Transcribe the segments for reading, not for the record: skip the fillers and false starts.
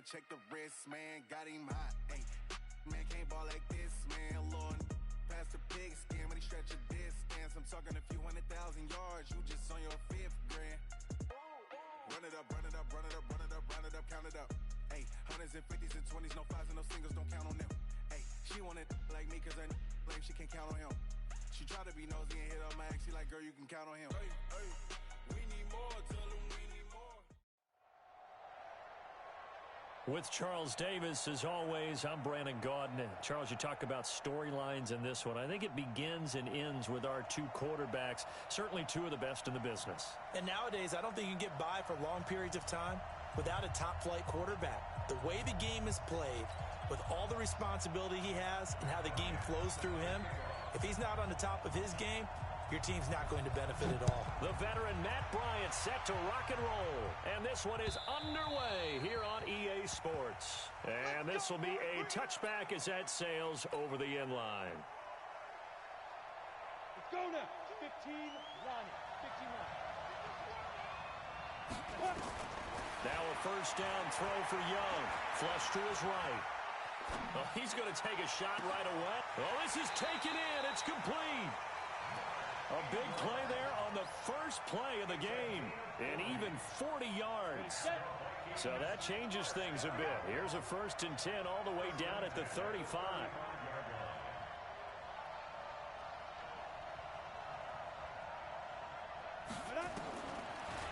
check the wrist, man, got him hot. Hey, man, can't ball like this, man. Lord, past the pigskin when he stretch a distance. I'm talking a few 100,000 yards. You just on your 5th grand. Run it up, run it up, run it up, run it up, run it up, count it up. Hey, hundreds and 50s and 20s, no 5s and no singles, don't count on them. Hey, she want it like me cause I blame she can't count on him. She try to be nosy and hit up my ex, she like, girl, you can count on him. Hey, hey, we need more, tell him we need more. With Charles Davis, as always, I'm Brandon Gaudin. Charles, you talk about storylines in this one. I think it begins and ends with our two quarterbacks, certainly two of the best in the business. And nowadays, I don't think you can get by for long periods of time without a top-flight quarterback. The way the game is played, with all the responsibility he has and how the game flows through him, if he's not on the top of his game, your team's not going to benefit at all. The veteran Matt Bryant set to rock and roll. And this one is underway here on EA Sports. And this will be a touchback as that sails over the end line. Let's go now. 15, run. 15, run. Now a first down throw for Young. Flush to his right. Oh, he's going to take a shot right away. Oh, this is taken in. It's complete. A big play there on the first play of the game, and even 40 yards. So that changes things a bit. Here's a 1st and 10 all the way down at the 35.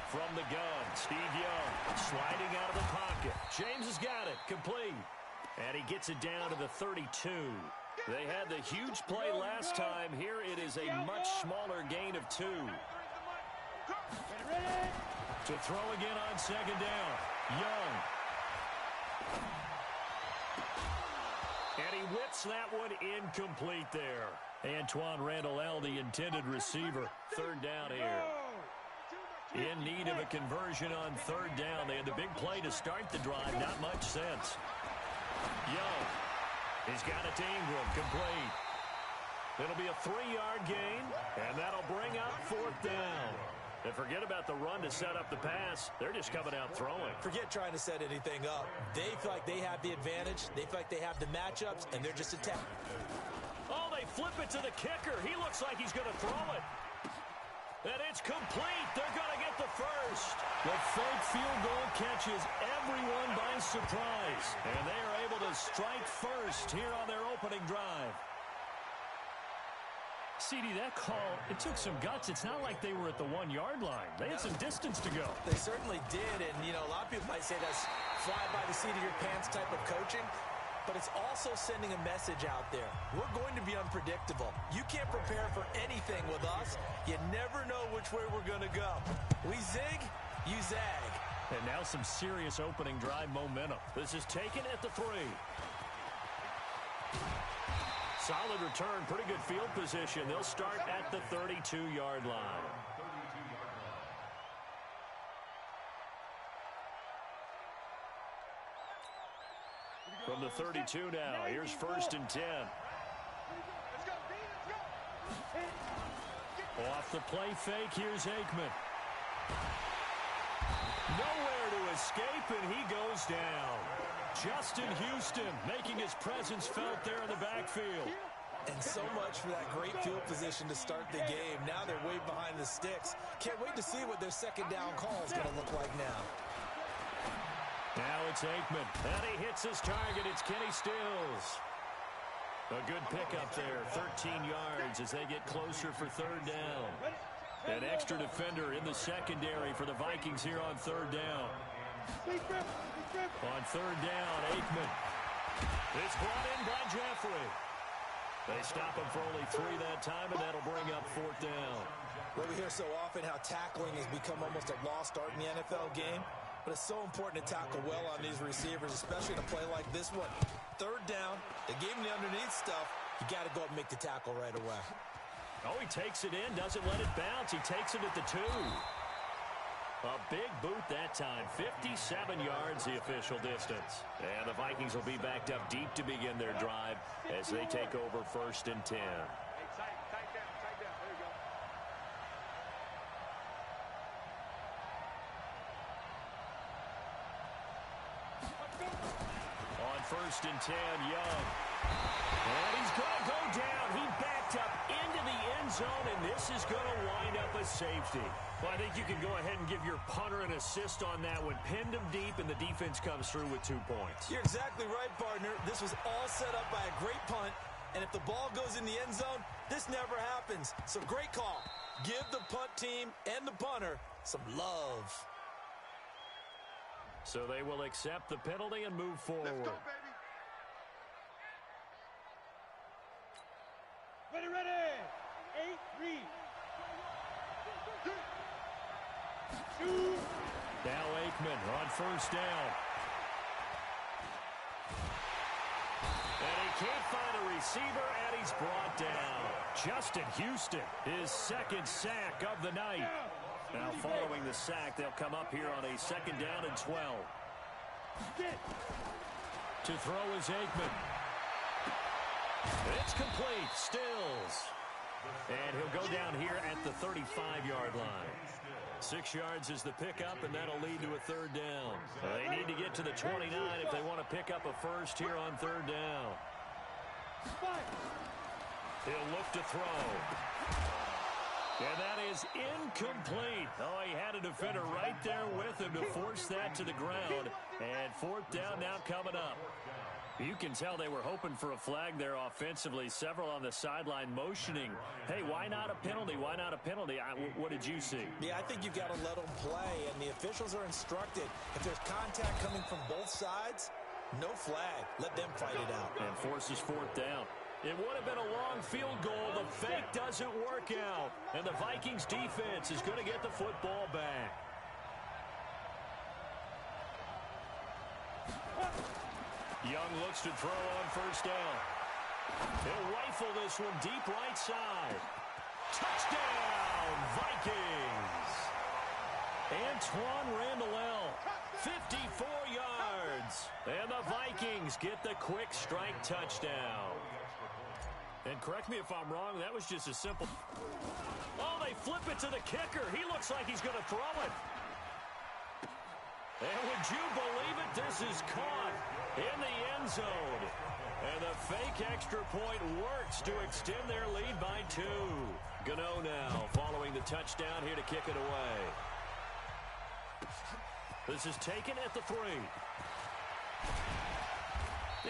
From the gun, Steve Young sliding out of the pocket. James has got it, complete. And he gets it down to the 32. They had the huge play last time. Here it is a much smaller gain of 2. To throw again on 2nd down. Young. And he whips that one incomplete there. Antoine Randall L., the intended receiver. 3rd down here. In need of a conversion on 3rd down. They had the big play to start the drive. Not much sense. Young. He's got it to Ingram, complete. It'll be a 3-yard gain, and that'll bring up 4th down. And forget about the run to set up the pass. They're just coming out throwing. Forget trying to set anything up. They feel like they have the advantage. They feel like they have the matchups, and they're just attacking. Oh, they flip it to the kicker. He looks like he's going to throw it. And it's complete. They're going to get the first. The fake field goal catches everyone by surprise. And they are able to strike first here on their opening drive. CD, that call, it took some guts. It's not like they were at the 1-yard line. They had some distance to go. They certainly did. And, you know, a lot of people might say that's fly by the seat of your pants type of coaching. But it's also sending a message out there. We're going to be unpredictable. You can't prepare for anything with us. You never know which way we're going to go. We zig, you zag. And now some serious opening drive momentum. This is taken at the 3. Solid return, pretty good field position. They'll start at the 32-yard line. From the 32 now, here's 1st and 10. Off the play fake, here's Aikman. Nowhere to escape, and he goes down. Justin Houston making his presence felt there in the backfield. And so much for that great field position to start the game. Now they're way behind the sticks. Can't wait to see what their 2nd down call is going to look like now. Now it's Aikman, and he hits his target. It's Kenny Stills. A good pickup there, 13 yards as they get closer for 3rd down. An extra defender in the secondary for the Vikings here on 3rd down. On 3rd down, Aikman. It's brought in by Jeffrey. They stop him for only 3 that time, and that'll bring up 4th down. Well, we hear so often how tackling has become almost a lost art in the NFL game. But it's so important to tackle well on these receivers, especially in a play like this one. 3rd down, they gave him the underneath stuff. You got to go up and make the tackle right away. Oh, he takes it in, doesn't let it bounce. He takes it at the 2. A big boot that time, 57 yards the official distance. And the Vikings will be backed up deep to begin their drive as they take over 1st and 10. Hey, tight down. There you go. Let's go. First and 10, Young. And he's going to go down. He backed up into the end zone, and this is going to wind up a safety. Well, I think you can go ahead and give your punter an assist on that one. Pinned him deep, and the defense comes through with 2 points. You're exactly right, partner. This was all set up by a great punt, and if the ball goes in the end zone, this never happens. So great call. Give the punt team and the punter some love. So they will accept the penalty and move forward. Let's go, baby. Ready. 8-3. Now Aikman on first down. And he can't find a receiver, and he's brought down. Justin Houston, his second sack of the night. Now following the sack, they'll come up here on a 2nd down and 12. To throw is Aikman. It's complete. Stills. And he'll go down here at the 35-yard line. 6 yards is the pickup, and that'll lead to a 3rd down. They need to get to the 29 if they want to pick up a first here on 3rd down. He'll look to throw. And that is incomplete. Oh, he had a defender right there with him to force that to the ground. And 4th down now coming up. You can tell they were hoping for a flag there offensively. Several on the sideline motioning. Hey, why not a penalty? Why not a penalty? What did you see? Yeah, I think you've got to let them play, and the officials are instructed. If there's contact coming from both sides, no flag. Let them fight it out. And forces 4th down. It would have been a long field goal. The fake doesn't work out. And the Vikings defense is going to get the football back. Young looks to throw on first down. He'll rifle this one deep right side. Touchdown, Vikings. Antoine Randall, 54 yards. And the Vikings get the quick strike touchdown. And correct me if I'm wrong, that was just a simple... Oh, they flip it to the kicker. He looks like he's going to throw it. And would you believe it? This is caught in the end zone. And the fake extra point works to extend their lead by 2. Gano now following the touchdown here to kick it away. This is taken at the 3.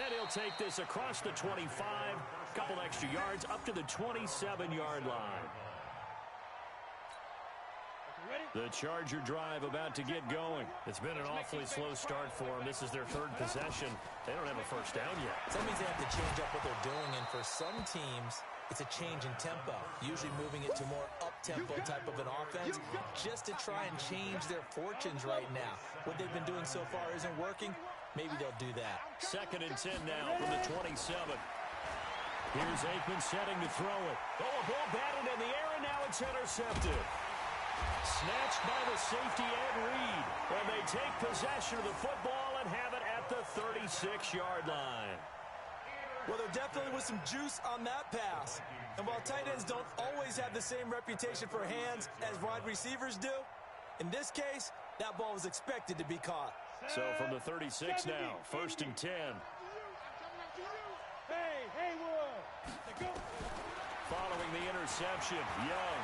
And he'll take this across the 25. Couple extra yards up to the 27-yard line. The Charger drive about to get going. It's been an awfully slow start for them. This is their 3rd possession. They don't have a first down yet. That means they have to change up what they're doing, and for some teams, it's a change in tempo, usually moving it to more up-tempo type of an offense just to try and change their fortunes right now. What they've been doing so far isn't working. Maybe they'll do that. 2nd and 10 now from the 27. Here's Aikman setting to throw it. Oh, a ball batted in the air, and now it's intercepted. Snatched by the safety Ed Reed. And they take possession of the football and have it at the 36-yard line. Well, there definitely was some juice on that pass. And while tight ends don't always have the same reputation for hands as wide receivers do, in this case, that ball was expected to be caught. So from the 36 now, 1st and 10. Following the interception, Young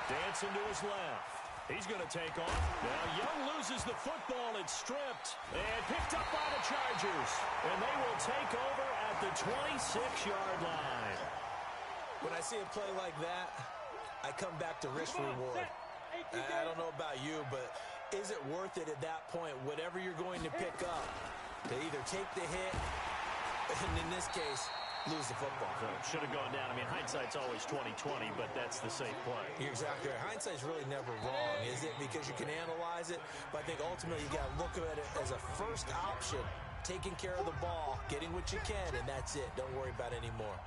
dancing to his left. He's going to take off. Now Young loses the football. It's stripped and picked up by the Chargers. And they will take over at the 26-yard line. When I see a play like that, I come back to risk reward. I don't know about you, but is it worth it at that point, whatever you're going to pick up, to either take the hit, and in this case, lose the football? Should have gone down. I mean, hindsight's always 20/20, but that's the safe play. You're exactly right. Hindsight's really never wrong, is it? Because you can analyze it, but I think ultimately you got to look at it as a first option, taking care of the ball, getting what you can, and that's it. Don't worry about any more.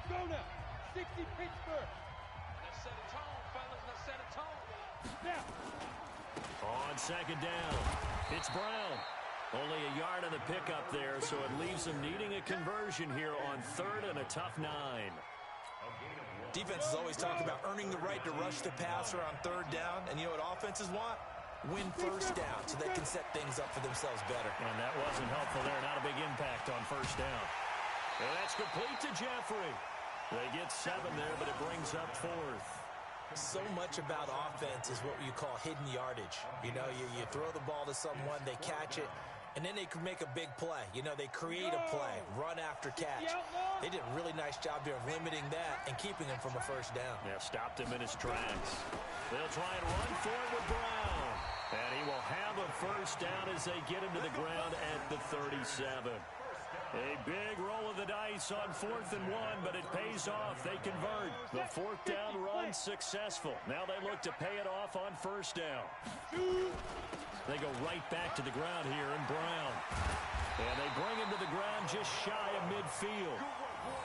Go now. 60 Pittsburgh. Let's set a tone, fellas. Let's set a tone. Now. On 2nd down, it's Brown. Only a yard on the pickup there, so it leaves them needing a conversion here on 3rd and a tough 9. Defenses always talk about earning the right to rush the passer on 3rd down, and you know what offenses want? win first down so they can set things up for themselves better. And that wasn't helpful there. Not a big impact on first down. And that's complete to Jeffrey. They get 7 there, but it brings up 4th. So much about offense is what you call hidden yardage. You know, you throw the ball to someone, they catch it, and then they can make a big play. You know, they create a play, run after catch. They did a really nice job there of limiting that and keeping him from a first down. Yeah, stopped him in his tracks. They'll try and run for it with Brown. And he will have a first down as they get him to the ground at the 37. A big roll of the dice on 4th and 1, but it pays off. They convert. The 4th down run successful. Now they look to pay it off on first down. They go right back to the ground here in Brown. And they bring him to the ground just shy of midfield.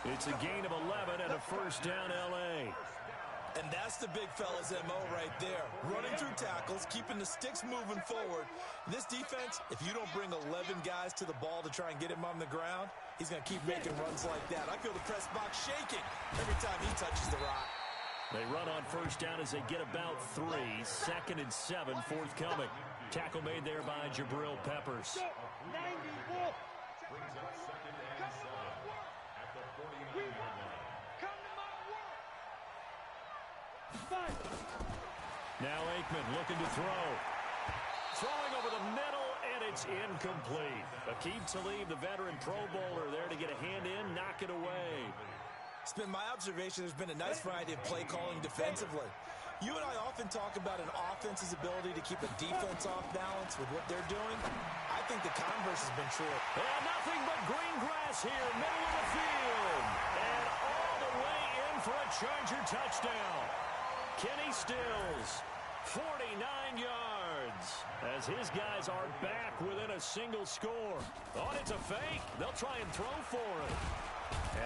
It's a gain of 11 and a first down L.A. And that's the big fella's M.O. right there. Running through tackles, keeping the sticks moving forward. This defense, if you don't bring 11 guys to the ball to try and get him on the ground, he's going to keep making runs like that. I feel the press box shaking every time he touches the rock. They run on first down as they get about 3. 2nd and 7 forthcoming. Tackle made there by Jabril Peppers. 91. Now Aikman looking to throw. Throwing over the middle, and it's incomplete. Aqib Talib, the veteran Pro Bowler, there to get a hand in, knock it away. It's been my observation there's been a nice variety of play calling defensively. You and I often talk about an offense's ability to keep a defense off balance with what they're doing. I think the converse has been true. And nothing but green grass here, middle of the field. And all the way in for a Charger touchdown. Kenny Stills, 49 yards, as his guys are back within a single score. Oh, it's a fake. They'll try and throw for it.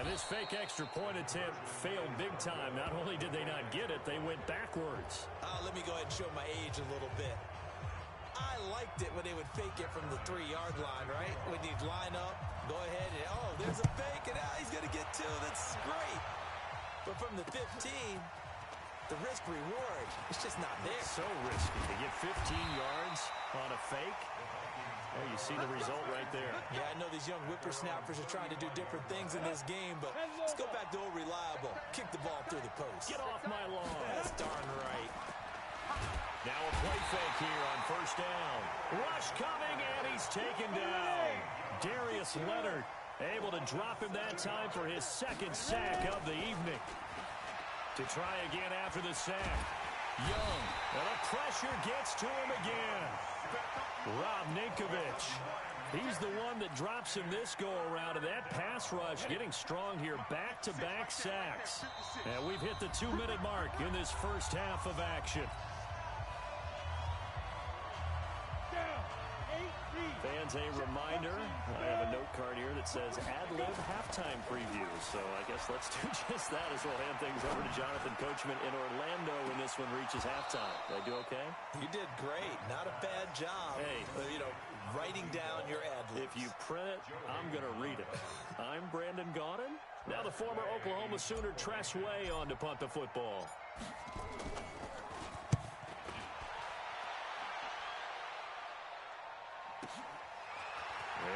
And this fake extra point attempt failed big time. Not only did they not get it, they went backwards. Let me go ahead and show my age a little bit. I liked it when they would fake it from the 3-yard line, right? When you'd line up, go ahead, and oh, there's a fake, and he's going to get 2. That's great. But from the 15, the risk-reward, it's just not there. So risky to get 15 yards on a fake. Oh, you see the result right there. Yeah, I know these young whippersnappers are trying to do different things in this game, but let's go back to old reliable. Kick the ball through the post. Get off my lawn. That's darn right. Now a play fake here on first down. Rush coming, and he's taken down. Darius Leonard able to drop him that time for his 2nd sack of the evening. To try again after the sack. Young, and the pressure gets to him again. Rob Ninkovich, he's the one that drops him this go-around, and that pass rush getting strong here. Back-to-back sacks. And we've hit the 2-minute mark in this first half of action. Fans, a reminder, I have a note card here that says ad-lib halftime preview. So I guess let's do just that as we'll hand things over to Jonathan Coachman in Orlando when this one reaches halftime. Did I do okay? You did great. Not a bad job. Hey. Writing down your ad-libs. If you print it, I'm going to read it. I'm Brandon Gaudin. Now the former Oklahoma Sooner Tress Way on to punt the football.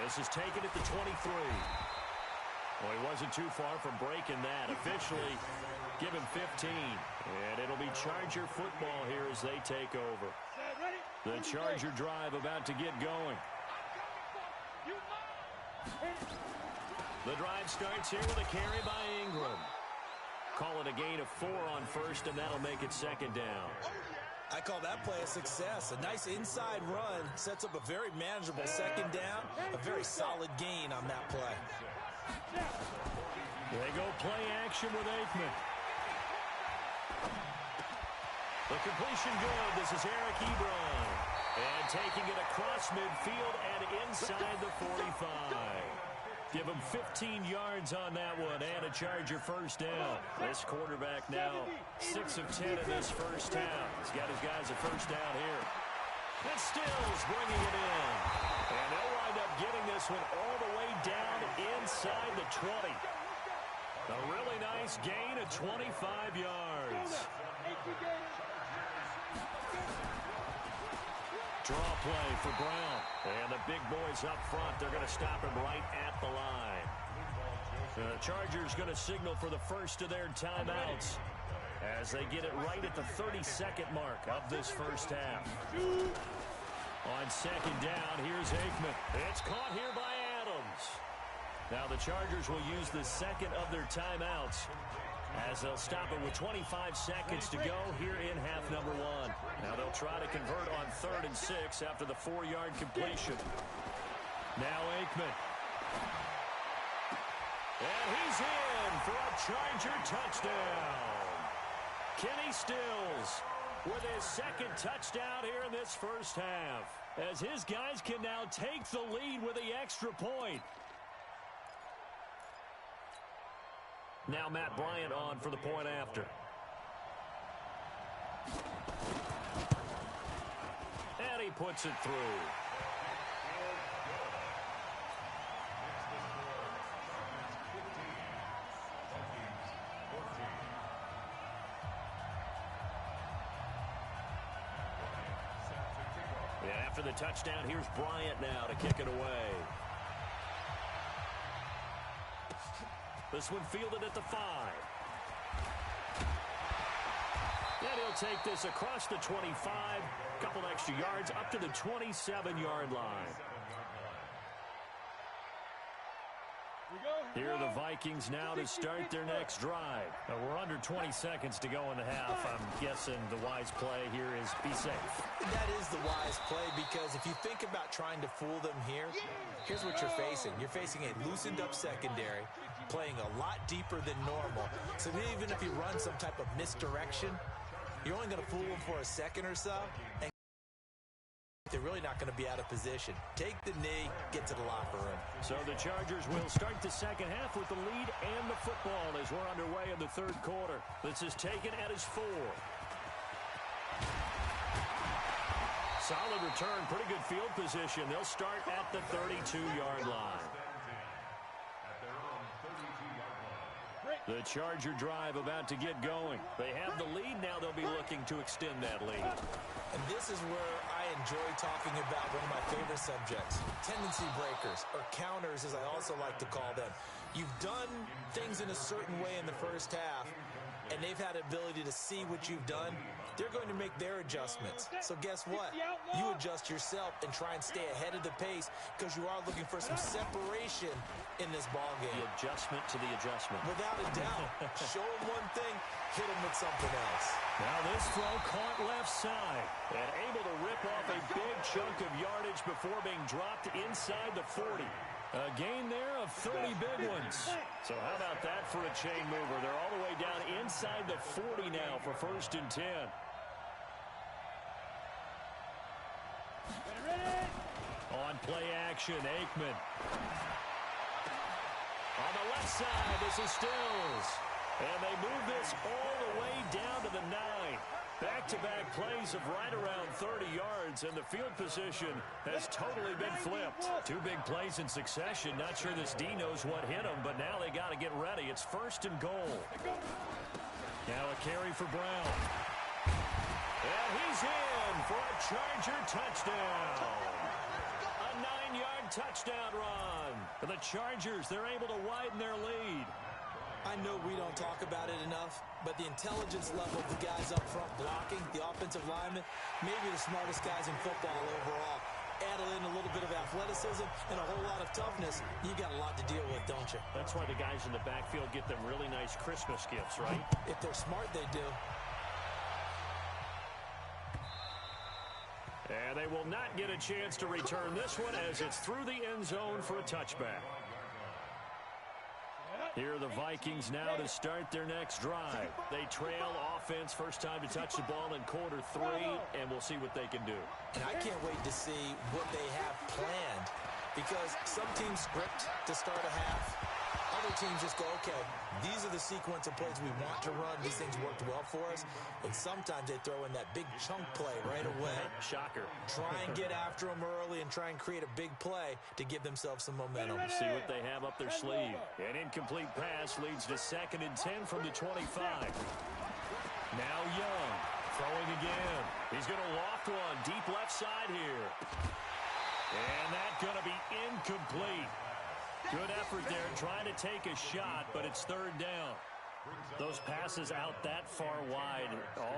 This is taken at the 23. Well, he wasn't too far from breaking that. Officially, give him 15. And it'll be Charger football here as they take over. The Charger drive about to get going. The drive starts here with a carry by Ingram. Call it a gain of 4 on first, and that'll make it 2nd down. I call that play a success. A nice inside run sets up a very manageable 2nd down. A very solid gain on that play. They go play action with Aikman. The completion good. This is Eric Ebron. And taking it across midfield and inside the 45. Give him 15 yards on that one and a Charger first down. This quarterback now 6 of 10 in this first half. He's got his guys a first down here. And Stills bringing it in. And they'll wind up getting this one all the way down inside the 20. A really nice gain of 25 yards. Draw play for Brown. And the big boys up front, they're going to stop him right at the line. The Chargers going to signal for the first of their timeouts as they get it right at the 32nd mark of this first half. On second down, here's Aikman. It's caught here by Adams. Now the Chargers will use the second of their timeouts as they'll stop it with 25 seconds to go here in half number one. Now they'll try to convert on 3rd and 6 after the 4-yard completion. Now Aikman. And he's in for a Charger touchdown. Kenny Stills with his second touchdown here in this first half, as his guys can now take the lead with the extra point. Now Matt Bryant on for the point after. And he puts it through. And after the touchdown, here's Bryant now to kick it away. This one fielded at the 5. And he'll take this across the 25. Couple extra yards up to the 27-yard line. Here are the Vikings now to start their next drive. We're under 20 seconds to go in the half. I'm guessing the wise play here is be safe. That is the wise play, because if you think about trying to fool them here, here's what you're facing. You're facing a loosened up secondary, playing a lot deeper than normal. So even if you run some type of misdirection, you're only going to fool them for a second or so, and they're really not going to be out of position. Take the knee, get to the locker room. So the Chargers will start the second half with the lead and the football as we're underway in the third quarter. This is taken at his 4. Solid return, pretty good field position. They'll start at the 32-yard line. The Charger drive about to get going. They have the lead. Now they'll be looking to extend that lead. And this is where I enjoy talking about one of my favorite subjects, tendency breakers, or counters as I also like to call them. You've done things in a certain way in the first half, and they've had the ability to see what you've done. They're going to make their adjustments. So guess what? You adjust yourself and try and stay ahead of the pace, because you are looking for some separation in this ball game. The adjustment to the adjustment. Without a doubt. Show them one thing, hit them with something else. Now this throw caught left side and able to rip off a big chunk of yardage before being dropped inside the 40. A gain there of 30 big ones. So how about that for a chain mover? They're all the way down inside the 40 now for 1st and 10. On play action, Aikman. On the left side, this is Stills. And they move this all the way down to the 9. Back-to-back plays of right around 30 yards, and the field position has totally been flipped. 2 big plays in succession. Not sure this D knows what hit him, but now they got to get ready. It's 1st and goal. Now a carry for Brown. And he's in for a Charger touchdown. A 9-yard touchdown run. For the Chargers, they're able to widen their lead. I know we don't talk about it enough, but the intelligence level of the guys up front blocking, the offensive linemen, maybe the smartest guys in football overall. Add in a little bit of athleticism and a whole lot of toughness, you got a lot to deal with, don't you? That's why the guys in the backfield get them really nice Christmas gifts, right? If they're smart, they do. And they will not get a chance to return this one as it's through the end zone for a touchback. Here are the Vikings now to start their next drive. They trail offense, first time to touch the ball in quarter 3, and we'll see what they can do. And I can't wait to see what they have planned, because some teams script to start a half. Other teams just go, okay, these are the sequence of plays we want to run. These things worked well for us. And sometimes they throw in that big chunk play right away. Shocker. Try and get after them early and try and create a big play to give themselves some momentum. See what they have up their sleeve. An incomplete pass leads to 2nd and 10 from the 25. Now Young Throwing again. He's going to loft one deep left side here. And that's going to be incomplete. Good effort there trying to take a shot, but it's third down. Those passes out that far wide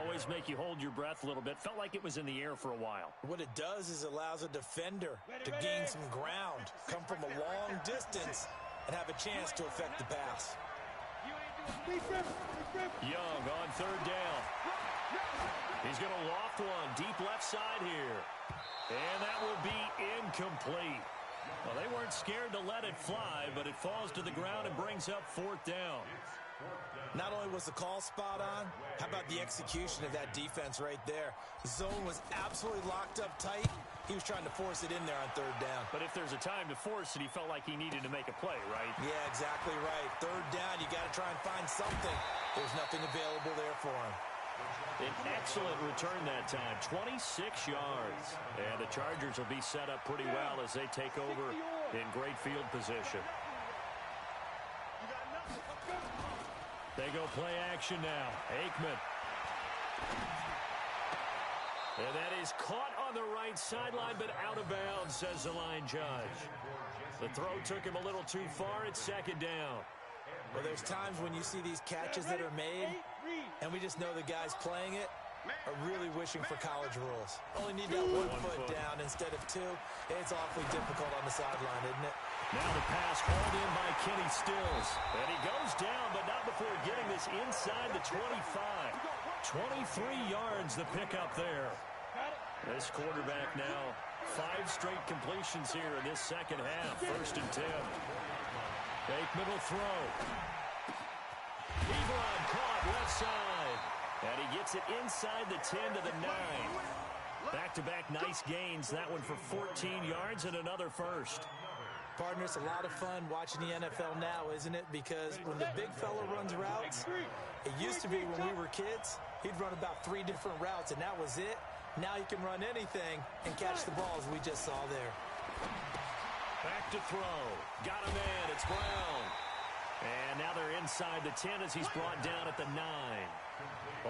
always make you hold your breath a little bit. Felt like it was in the air for a while. What it does is allows a defender to gain some ground, come from a long distance, and have a chance to affect the pass. Young on third down. He's going to loft one deep left side here. And that will be incomplete. Well, they weren't scared to let it fly, but it falls to the ground and brings up fourth down. Not only was the call spot on, how about the execution of that defense right there? The zone was absolutely locked up tight. He was trying to force it in there on third down. But if there's a time to force it, he felt like he needed to make a play, right? Yeah, exactly right. Third down, you got to try and find something. There's nothing available there for him. An excellent return that time, 26 yards. And the Chargers will be set up pretty well as they take over in great field position. They go play action now. Aikman. And that is caught on the right sideline, but out of bounds, says the line judge. The throw took him a little too far. It's second down. Well, there's times when you see these catches that are made, and we just know the guys playing it are really wishing for college rules. Only need that one foot down instead of two. It's awfully difficult on the sideline, isn't it? Now the pass hauled in by Kenny Stills. And he goes down, but not before getting this inside the 25. 23 yards the pickup there. This quarterback now, 5 straight completions here in this second half. First and 10. Aikman will throw. Ebron caught left side. And he gets it inside the 10 to the 9. Back-to-back nice gains. That one for 14 yards and another first. Partner, it's a lot of fun watching the NFL now, isn't it? Because when the big fella runs routes, it used to be when we were kids, he'd run about 3 different routes, and that was it. Now he can run anything and catch the balls we just saw there. Back to throw. Got a man. It's Brown. And now they're inside the 10 as he's brought down at the 9.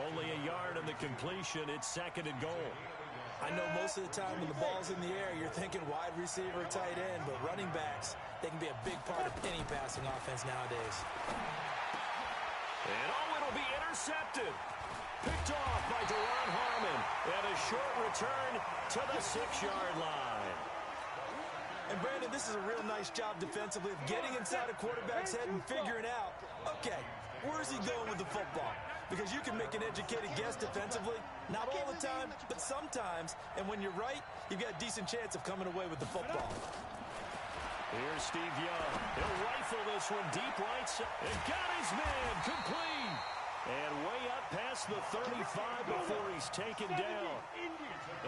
Only a yard on the completion. It's second and goal. I know most of the time when the ball's in the air, you're thinking wide receiver, tight end, but running backs, they can be a big part of any passing offense nowadays. And it'll be intercepted. Picked off by Deron Harmon. And a short return to the 6-yard line. And Brandon, this is a real nice job defensively of getting inside a quarterback's head and figuring out, okay, where's he going with the football? Because you can make an educated guess defensively, not all the time, but sometimes. And when you're right, you've got a decent chance of coming away with the football. Here's Steve Young. He'll rifle this one deep right side. And got his man complete. And way up past the 35 before he's taken down.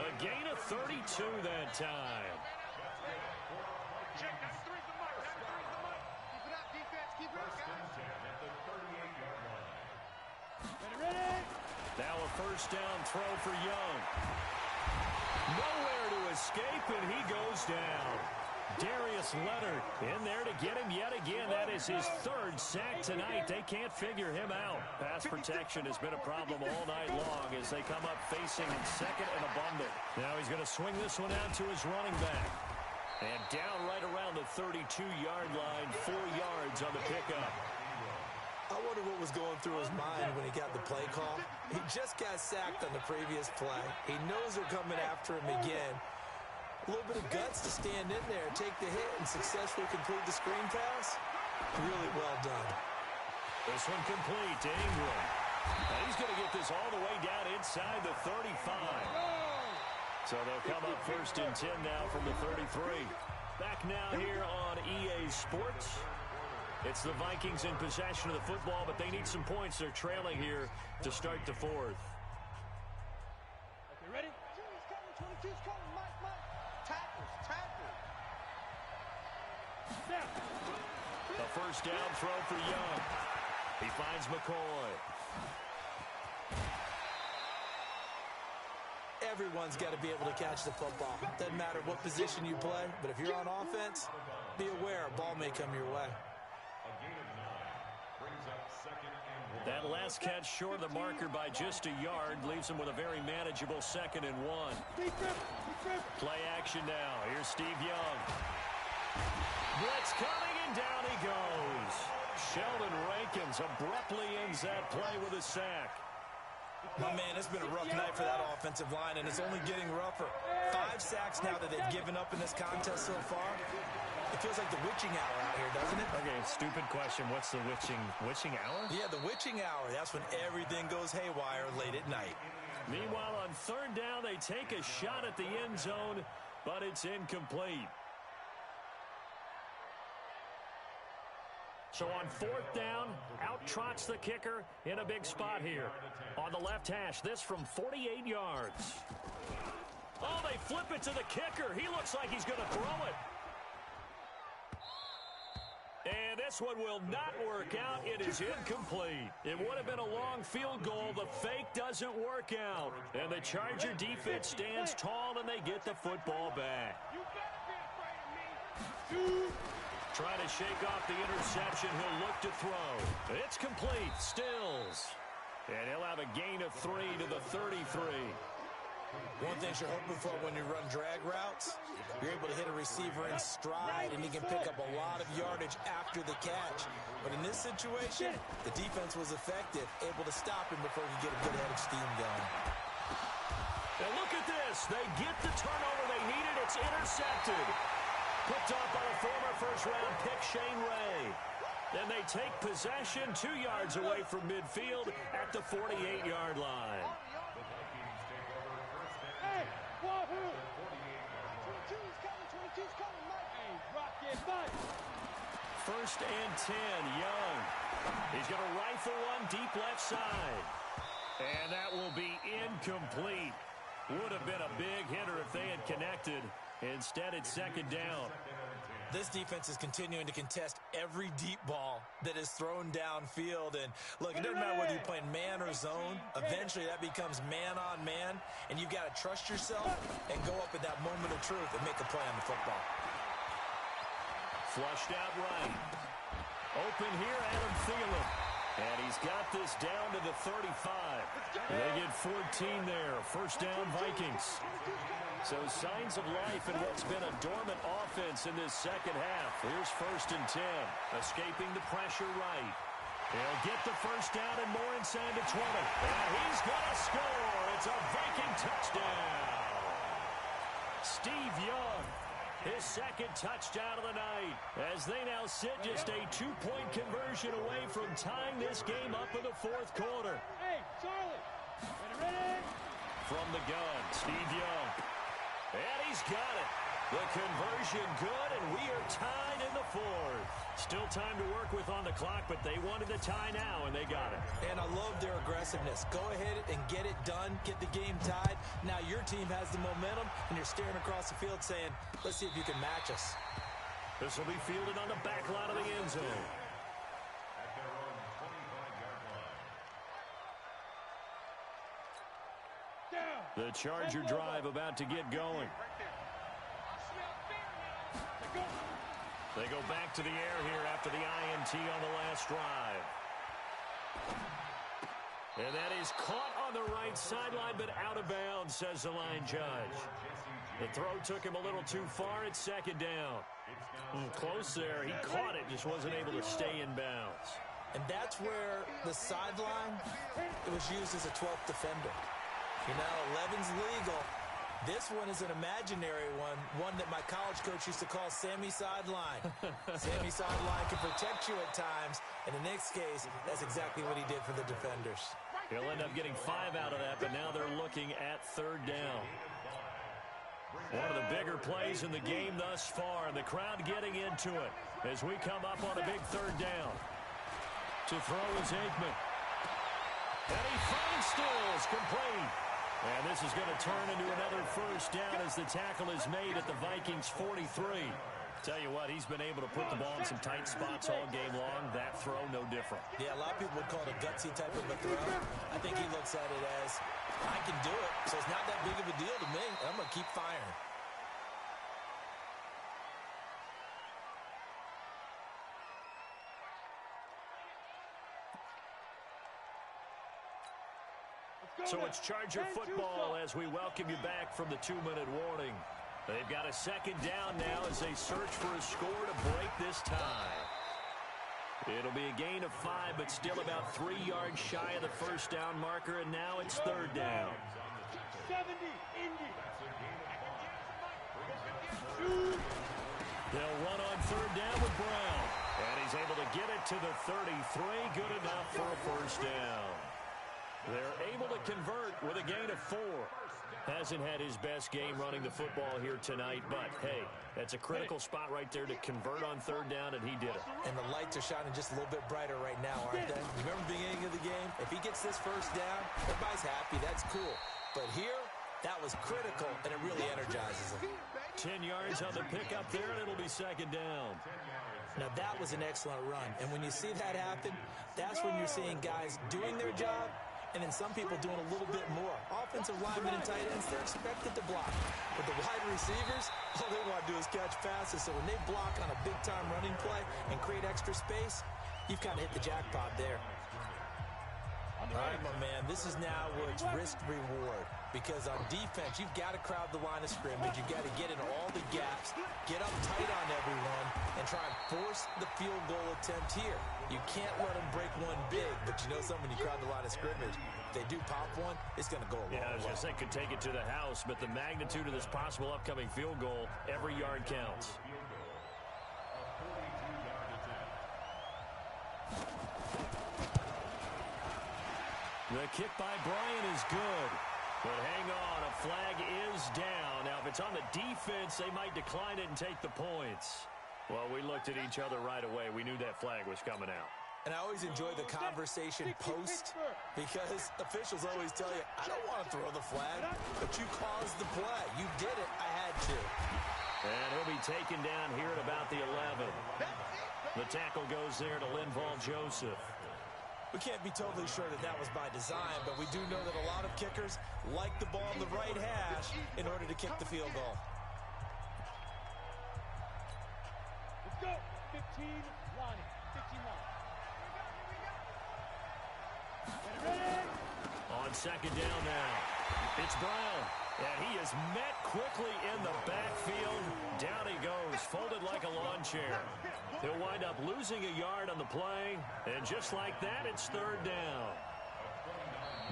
A gain of 32 that time. Check, that's 3 for Mike. That's 3 for Mike. Keep it up, defense. Keep it up, guys. Ready? Now a first down throw for Young. Nowhere to escape, and he goes down. Darius Leonard in there to get him yet again. That is his 3rd sack tonight. They can't figure him out. Pass protection has been a problem all night long as they come up facing in second and abundant. Now he's going to swing this one out to his running back. And down right around the 32-yard line, 4 yards on the pickup. I wonder what was going through his mind when he got the play call. He just got sacked on the previous play. He knows they're coming after him again. A little bit of guts to stand in there, take the hit, and successfully complete the screen pass. Really well done. This one complete to Ingram. And he's going to get this all the way down inside the 35. So they'll come up first and 10 now from the 33. Back now here on EA Sports. It's the Vikings in possession of the football, but they need some points. They're trailing here to start the 4th. Okay, ready? 22's coming, Mike. Tackles. A first down throw for Young. He finds McCoy. Everyone's got to be able to catch the football. Doesn't matter what position you play, but if you're on offense, be aware a ball may come your way. That last catch short of the marker by just a yard leaves him with a very manageable 2nd and 1. Play action now. Here's Steve Young. Blitz coming, and down he goes. Sheldon Rankins abruptly ends that play with a sack. My man, it's been a rough night for that offensive line, and it's only getting rougher. 5 sacks now that they've given up in this contest so far. It feels like the witching hour out here, doesn't it? Okay, stupid question. What's the witching hour? Yeah, the witching hour. That's when everything goes haywire late at night. Meanwhile, on 3rd down, they take a shot at the end zone, but it's incomplete. So on 4th down, out trots the kicker in a big spot here. On the left hash, this from 48 yards. Oh, they flip it to the kicker. He looks like he's going to throw it. And this one will not work out. It is incomplete. It would have been a long field goal. The fake doesn't work out. And the Charger defense stands tall, and they get the football back. Trying to shake off the interception. He'll look to throw. It's complete. Stills. And he'll have a gain of 3 to the 33. One thing you're hoping for when you run drag routes, you're able to hit a receiver in stride, and he can pick up a lot of yardage after the catch. But in this situation, the defense was effective, able to stop him before he could get a good head of steam going. And look at this. They get the turnover they needed. It's intercepted. Picked off by the former first-round pick, Shane Ray. Then they take possession 2 yards away from midfield at the 48-yard line. Hey, wahoo! 22's coming, 22's coming, Mike. Hey, rock it, Mike. 1st and 10, Young. He's going to rifle one deep left side. And that will be incomplete. Would have been a big hitter if they had connected. Instead, it's 2nd down. This defense is continuing to contest every deep ball that is thrown downfield. And look, it doesn't matter whether you're playing man or zone. Eventually, that becomes man on man. And you've got to trust yourself and go up at that moment of truth and make a play on the football. Flushed out right. Open here, Adam Thielen. And he's got this down to the 35. They get 14 there. 1st down, Vikings. So signs of life in what's been a dormant offense in this 2nd half. Here's 1st and 10. Escaping the pressure right. He'll get the 1st down and more inside the 20. And he's going to score. It's a Viking touchdown. Steve Young, his 2nd touchdown of the night, as they now sit just a 2-point conversion away from tying this game up in the 4th quarter. Hey, Charlie, ready? From the gun, Steve Young. And he's got it. The conversion good, and we are tied in the 4th. Still time to work with on the clock, but they wanted the tie now, and they got it. And I love their aggressiveness. Go ahead and get it done, get the game tied. Now your team has the momentum, and you're staring across the field saying, let's see if you can match us. This will be fielded on the back line of the end zone. The Charger drive about to get going. They go back to the air here after the INT on the last drive. And that is caught on the right sideline, but out of bounds, says the line judge. The throw took him a little too far. It's 2nd down. Close there. He caught it, just wasn't able to stay in bounds. And that's where the sideline, it was used as a 12th defender. You know, 11's legal. This one is an imaginary one that my college coach used to call Sammy Sideline. Sammy Sideline can protect you at times, and in this case, that's exactly what he did for the defenders. He'll end up getting 5 out of that, but now they're looking at 3rd down. One of the bigger plays in the game thus far, and the crowd getting into it as we come up on a big 3rd down. To throw is Aikman. And he finds Stills, complete. And this is going to turn into another 1st down as the tackle is made at the Vikings 43. Tell you what, he's been able to put the ball in some tight spots all game long. That throw, no different. Yeah, a lot of people would call it a gutsy type of a throw. I think he looks at it as, I can do it, so it's not that big of a deal to me. I'm going to keep firing. So it's Charger football as we welcome you back from the 2-minute warning. They've got a second down now as they search for a score to break this tie. It'll be a gain of 5, but still about 3 yards shy of the first down marker, and now it's third down. 70, Indy. They'll run on third down with Brown. And he's able to get it to the 33. Good enough for a first down. They're able to convert with a gain of 4. Hasn't had his best game running the football here tonight, but, hey, that's a critical spot right there to convert on third down, and he did it. And the lights are shining just a little bit brighter right now, aren't they? You remember the beginning of the game? If he gets this first down, everybody's happy. That's cool. But here, that was critical, and it really energizes him. 10 yards on the pickup there, and it'll be second down. Now, that was an excellent run. And when you see that happen, that's when you're seeing guys doing their job, and then some people doing a little bit more. Offensive linemen and tight ends, they're expected to block. But the wide receivers, all they want to do is catch passes. So when they block on a big-time running play and create extra space, you've kind of hit the jackpot there. All right, my man, this is now where it's risk-reward. Because on defense, you've got to crowd the line of scrimmage. You've got to get into all the gaps, get up tight on everyone, and try and force the field goal attempt here. You can't let them break one big, but you know something, when you crowd the line of scrimmage, if they do pop one, it's going to go a long way. Yeah, I was going to say, could take it to the house, but the magnitude of this possible upcoming field goal, every yard counts. The kick by Bryant is good. But hang on, a flag is down. Now, if it's on the defense, they might decline it and take the points. Well, we looked at each other right away. We knew that flag was coming out. And I always enjoy the conversation post because officials always tell you, I don't want to throw the flag, but you caused the play. You did it. I had to. And he'll be taken down here at about the 11. The tackle goes there to Linval Joseph. We can't be totally sure that that was by design, but we do know that a lot of kickers like the ball on the right hash in order to kick the field goal. Let's go. 15 line. 15 line. Ready? On second down now. It's Brown. And he is met quickly in the backfield. Down he goes, folded like a lawn chair. He'll wind up losing a yard on the play. And just like that, it's third down.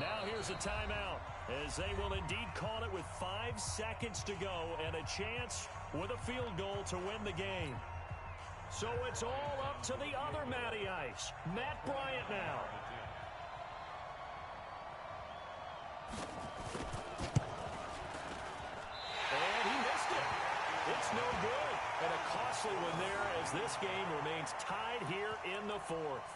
Now here's a timeout, as they will indeed call it with 5 seconds to go and a chance with a field goal to win the game. So it's all up to the other Matty Ice, Matt Bryant now. And he missed it. It's no good. And a costly one there as this game remains tied here in the 4th.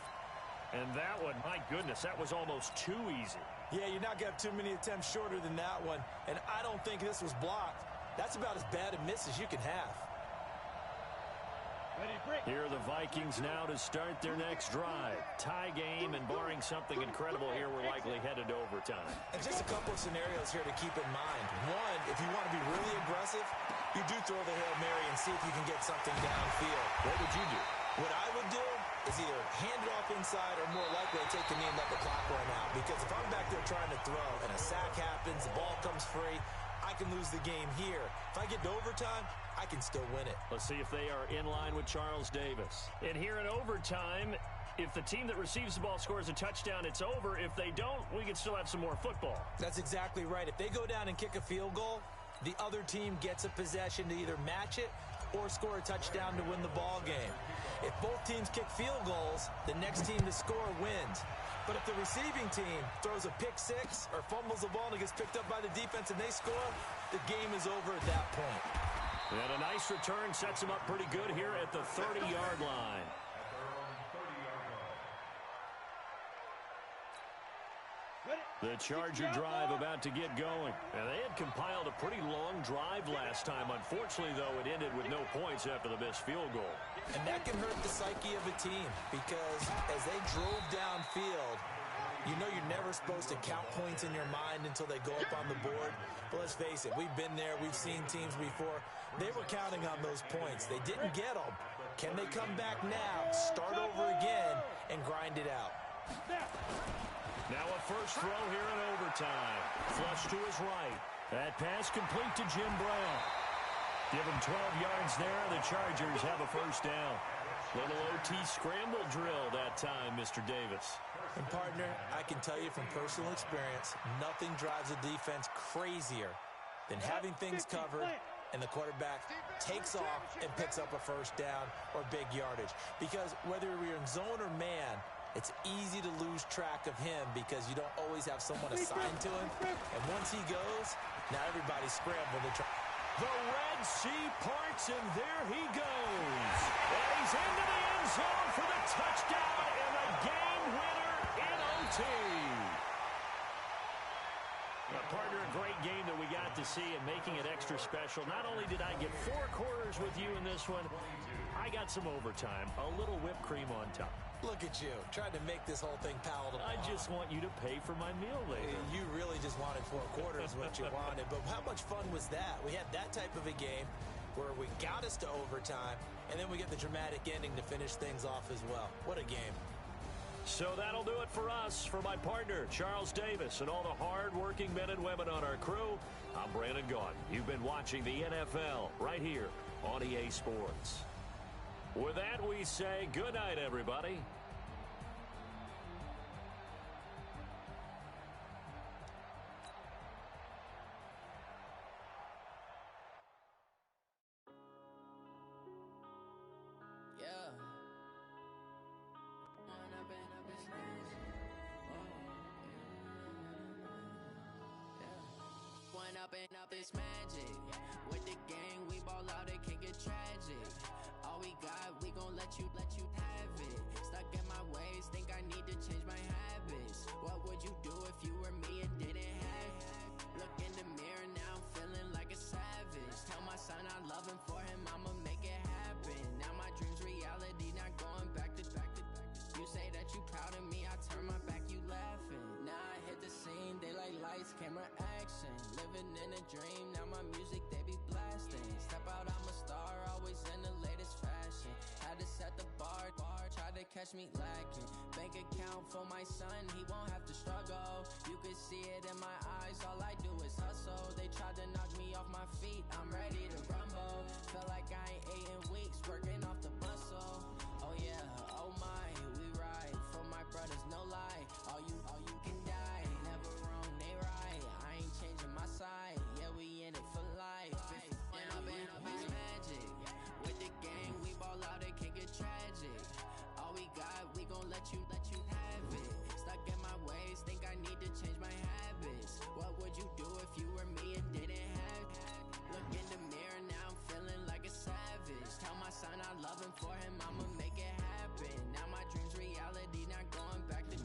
And that one, my goodness, that was almost too easy. Yeah, you're not going to have too many attempts shorter than that one. And I don't think this was blocked. That's about as bad a miss as you can have. Here are the Vikings now to start their next drive. Tie game, and barring something incredible here, we're likely headed to overtime. And just a couple of scenarios here to keep in mind. One, if you want to be really aggressive, you do throw the Hail Mary and see if you can get something downfield. What would you do? What I would do is either hand it off inside or more likely take the knee and let the clock run out. Because if I'm back there trying to throw and a sack happens, the ball comes free, I can lose the game here. If I get to overtime, I can still win it. Let's see if they are in line with Charles Davis. And here in overtime, if the team that receives the ball scores a touchdown, it's over. If they don't, we can still have some more football. That's exactly right. If they go down and kick a field goal, the other team gets a possession to either match it or score a touchdown to win the ball game. If both teams kick field goals, the next team to score wins. But if the receiving team throws a pick six or fumbles the ball and it gets picked up by the defense and they score, the game is over at that point. And a nice return sets them up pretty good here at the 30-yard line. The Charger drive about to get going. And they had compiled a pretty long drive last time. Unfortunately, though, it ended with no points after the missed field goal. And that can hurt the psyche of a team because as they drove downfield, you know you're never supposed to count points in your mind until they go up on the board. But let's face it, we've been there. We've seen teams before. They were counting on those points. They didn't get them. Can they come back now, start over again, and grind it out? Now a first throw here in overtime. Flush to his right. That pass complete to Jim Brown. Give him 12 yards there. The Chargers have a first down. Little OT scramble drill that time, Mr. Davis. And, partner, I can tell you from personal experience, nothing drives a defense crazier than having things covered and the quarterback takes off and picks up a first down or big yardage. Because whether you're in zone or man, it's easy to lose track of him because you don't always have someone assigned to him. And once he goes, now everybody's scrambling to try. The Red Sea parts, and there he goes. And he's into the end zone for the touchdown and a game winner in OT. Partner, a great game that we got to see and making it extra special. Not only did I get 4 quarters with you in this one, I got some overtime, a little whipped cream on top. Look at you, trying to make this whole thing palatable. I just want you to pay for my meal later. You really just wanted 4 quarters what you wanted, but how much fun was that? We had that type of a game where we got us to overtime, and then we get the dramatic ending to finish things off as well. What a game. So that'll do it for us. For my partner, Charles Davis, and all the hard-working men and women on our crew, I'm Brandon Gaudin. You've been watching the NFL right here on EA Sports. With that, we say good night, everybody. Up this magic with the gang, we ball out, it can get tragic. All we got, we gon' let you have it. Stuck in my ways, think I need to change my habits. What would you do if you were me and didn't have it? Look in the mirror, now I'm feeling like a savage. Tell my son I love him, for him I'ma make it happen. Now my dreams reality, not going back to. You say that you proud of me, I turn my back, you laughing. Now I hit the scene, they like lights, camera, action. Living in a dream, now my music, they be blasting. Step out, I'm a star, always in the latest fashion. Had to set the bar, tried to catch me lacking. Bank account for my son, he won't have to struggle. You could see it in my eyes, all I do is hustle. They tried to knock me off my feet, I'm ready to rumble. Feel like I ain't ate in weeks, working off the muscle. Oh yeah, oh my, we ride for my brothers, no lie. All you can die, never wrong, they right. I ain't changing my side, yeah, we in it for life. When I've been magic with the gang, we ball out, it can get tragic. All we got, we gon' let you have it. Stuck in my ways, think I need to change my habits. What would you do if you were me and didn't have it? Look in the mirror, now I'm feeling like a savage. Tell my son I love him, for him I'ma make it happen. Now my dreams reality, not going back to.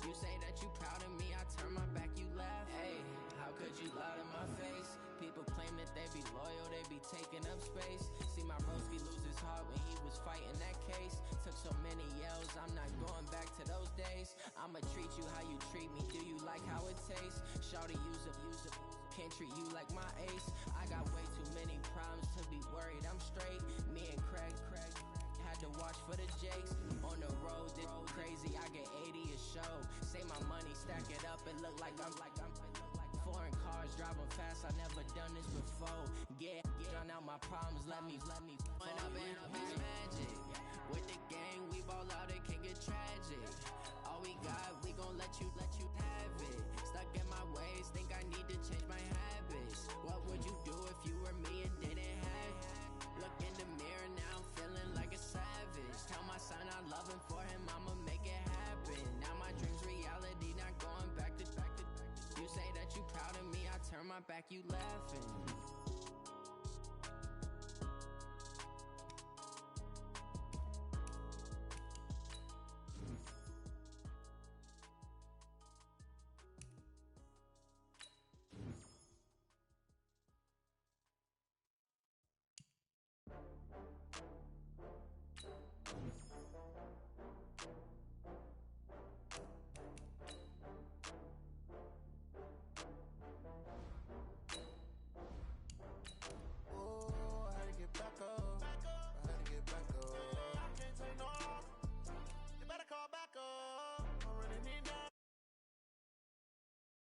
You say that you proud of me, I turn my back, you laugh. Hey, how could you lie to my face? People claim that they be loyal, they be taking up space. See my broski lose his heart when he was fighting that case. Took so many yells, I'm not going back to those days. I'ma treat you how you treat me, do you like how it tastes? Shawty, use up, can't treat you like my ace. I got way too many problems to be worried, I'm straight. Me and Craig had to watch for the Jakes. On the road, this crazy, I get 80 a show. Say my money, stack it up, it look like I'm foreign cars, driving fast, I never done this before. Get drown out my problems, let me When I've been magic with the gang, we ball out, it can get tragic. All we got, we gon' let you have it. Stuck in my ways, think I need to change my habits. What would you do if you were me and didn't have it? Look in the mirror, now I'm feeling like a savage. Tell my son I love him, for him I'ma make it happen. Now my dreams reality, not going back to. You say that you proud of me, I turn my back, you laughing. Call back up. I'm running it down.